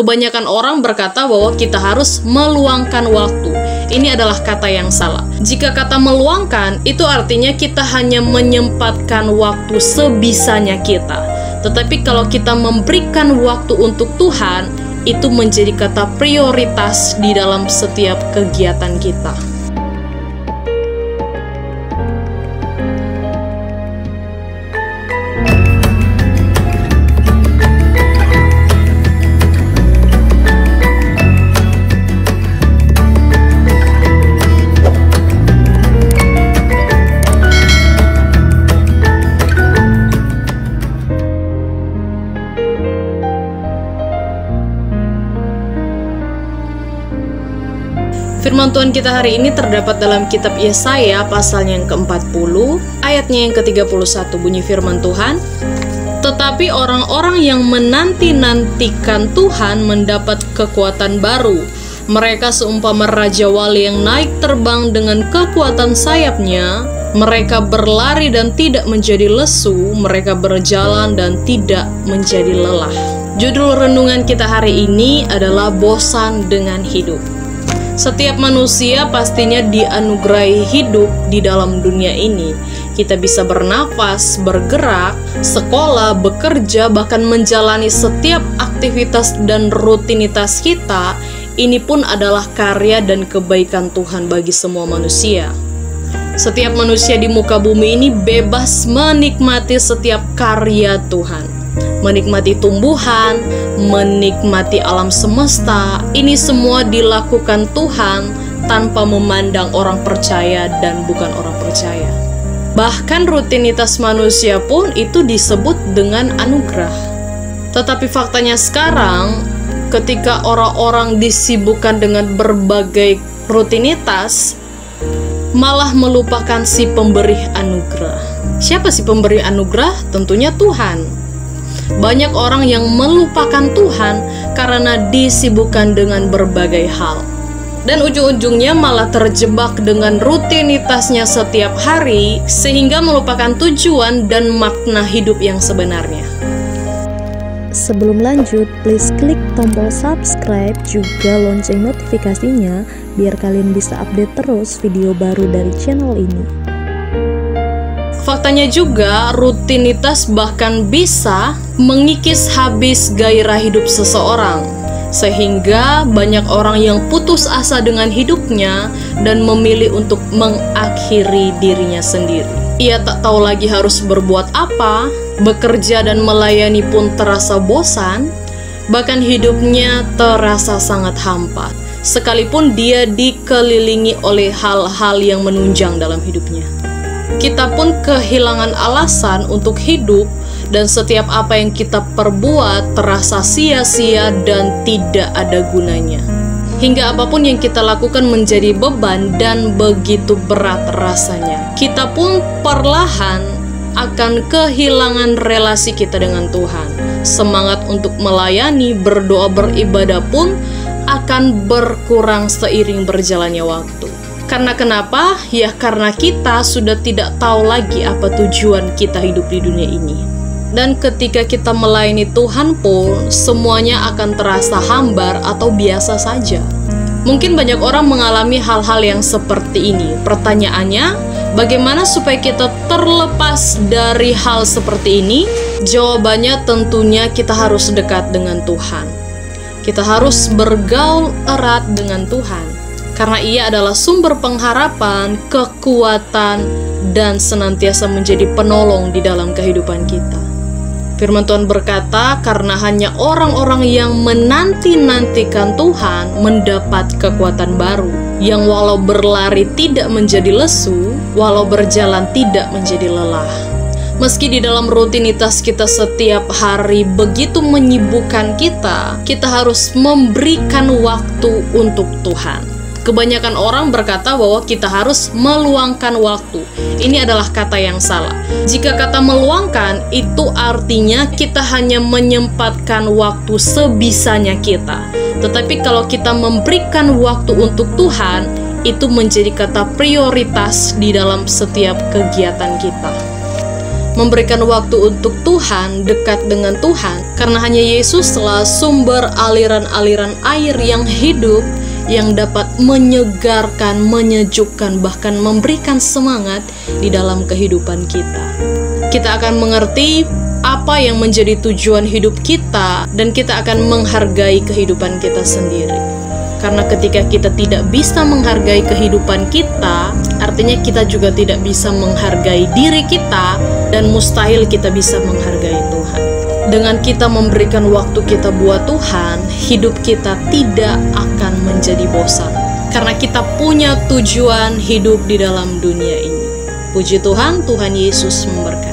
Kebanyakan orang berkata bahwa kita harus meluangkan waktu. Ini adalah kata yang salah. Jika kata meluangkan, itu artinya kita hanya menyempatkan waktu sebisanya kita. Tetapi kalau kita memberikan waktu untuk Tuhan, itu menjadi kata prioritas di dalam setiap kegiatan kita. Firman Tuhan kita hari ini terdapat dalam kitab Yesaya pasalnya yang ke-40, ayatnya yang ke-31, bunyi firman Tuhan. Tetapi orang-orang yang menanti-nantikan Tuhan mendapat kekuatan baru. Mereka seumpama Raja Wali yang naik terbang dengan kekuatan sayapnya. Mereka berlari dan tidak menjadi lesu, mereka berjalan dan tidak menjadi lelah. Judul renungan kita hari ini adalah bosan dengan hidup. Setiap manusia pastinya dianugerahi hidup di dalam dunia ini. Kita bisa bernafas, bergerak, sekolah, bekerja, bahkan menjalani setiap aktivitas dan rutinitas kita. Ini pun adalah karya dan kebaikan Tuhan bagi semua manusia. Setiap manusia di muka bumi ini bebas menikmati setiap karya Tuhan. Menikmati tumbuhan, menikmati alam semesta, ini semua dilakukan Tuhan tanpa memandang orang percaya dan bukan orang percaya. Bahkan rutinitas manusia pun itu disebut dengan anugerah. Tetapi faktanya sekarang, ketika orang-orang disibukkan dengan berbagai rutinitas, malah melupakan si pemberi anugerah. Siapa si pemberi anugerah? Tentunya Tuhan. Banyak orang yang melupakan Tuhan karena disibukkan dengan berbagai hal. Dan ujung-ujungnya malah terjebak dengan rutinitasnya setiap hari, sehingga melupakan tujuan dan makna hidup yang sebenarnya. Sebelum lanjut, please klik tombol subscribe juga lonceng notifikasinya biar kalian bisa update terus video baru dari channel ini. Faktanya juga, rutinitas bahkan bisa mengikis habis gairah hidup seseorang, sehingga banyak orang yang putus asa dengan hidupnya dan memilih untuk mengakhiri dirinya sendiri. Ia tak tahu lagi harus berbuat apa, bekerja dan melayani pun terasa bosan, bahkan hidupnya terasa sangat hampa, sekalipun dia dikelilingi oleh hal-hal yang menunjang dalam hidupnya. Kita pun kehilangan alasan untuk hidup, dan setiap apa yang kita perbuat terasa sia-sia dan tidak ada gunanya. Hingga apapun yang kita lakukan menjadi beban dan begitu berat rasanya. Kita pun perlahan akan kehilangan relasi kita dengan Tuhan. Semangat untuk melayani, berdoa, beribadah pun akan berkurang seiring berjalannya waktu. Karena kenapa? Ya karena kita sudah tidak tahu lagi apa tujuan kita hidup di dunia ini. Dan ketika kita melayani Tuhan pun, semuanya akan terasa hambar atau biasa saja. Mungkin banyak orang mengalami hal-hal yang seperti ini. Pertanyaannya, bagaimana supaya kita terlepas dari hal seperti ini? Jawabannya tentunya kita harus dekat dengan Tuhan. Kita harus bergaul erat dengan Tuhan. Karena Ia adalah sumber pengharapan, kekuatan, dan senantiasa menjadi penolong di dalam kehidupan kita. Firman Tuhan berkata, karena hanya orang-orang yang menanti-nantikan Tuhan mendapat kekuatan baru, yang walau berlari tidak menjadi lesu, walau berjalan tidak menjadi lelah. Meski di dalam rutinitas kita setiap hari begitu menyibukkan kita harus memberikan waktu untuk Tuhan. Kebanyakan orang berkata bahwa kita harus meluangkan waktu. Ini adalah kata yang salah. Jika kata meluangkan, itu artinya kita hanya menyempatkan waktu sebisanya kita. Tetapi kalau kita memberikan waktu untuk Tuhan, itu menjadi kata prioritas di dalam setiap kegiatan kita. memberikan waktu untuk Tuhan, dekat dengan Tuhan, karena hanya Yesuslah sumber aliran-aliran air yang hidup, yang dapat menyegarkan, menyejukkan, bahkan memberikan semangat di dalam kehidupan kita. Kita akan mengerti apa yang menjadi tujuan hidup kita, dan kita akan menghargai kehidupan kita sendiri. Karena ketika kita tidak bisa menghargai kehidupan kita, artinya kita juga tidak bisa menghargai diri kita, dan mustahil kita bisa menghargai Tuhan. Dengan kita memberikan waktu kita buat Tuhan, hidup kita tidak akan menjadi bosan. Karena kita punya tujuan hidup di dalam dunia ini. Puji Tuhan, Tuhan Yesus memberkati.